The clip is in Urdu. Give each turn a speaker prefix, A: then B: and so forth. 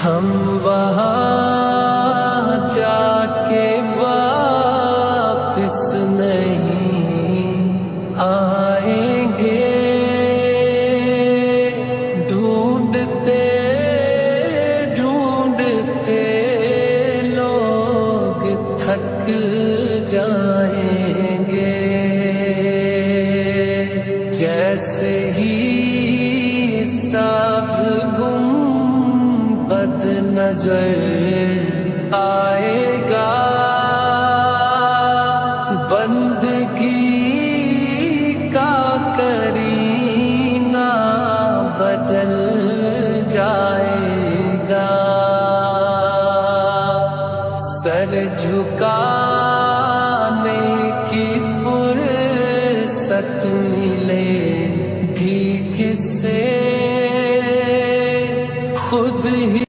A: ہم وہاں جا کے واپس نہیں آئیں گے، ڈھونڈتے ڈھونڈتے لوگ تھک جائیں گے، جیسے ہی سبز گنبد نظر آئے گا، بندگی کا کرینہ بدل جائے گا، سر جھکانے کی فرصت ملے گی کس سے، خود ہی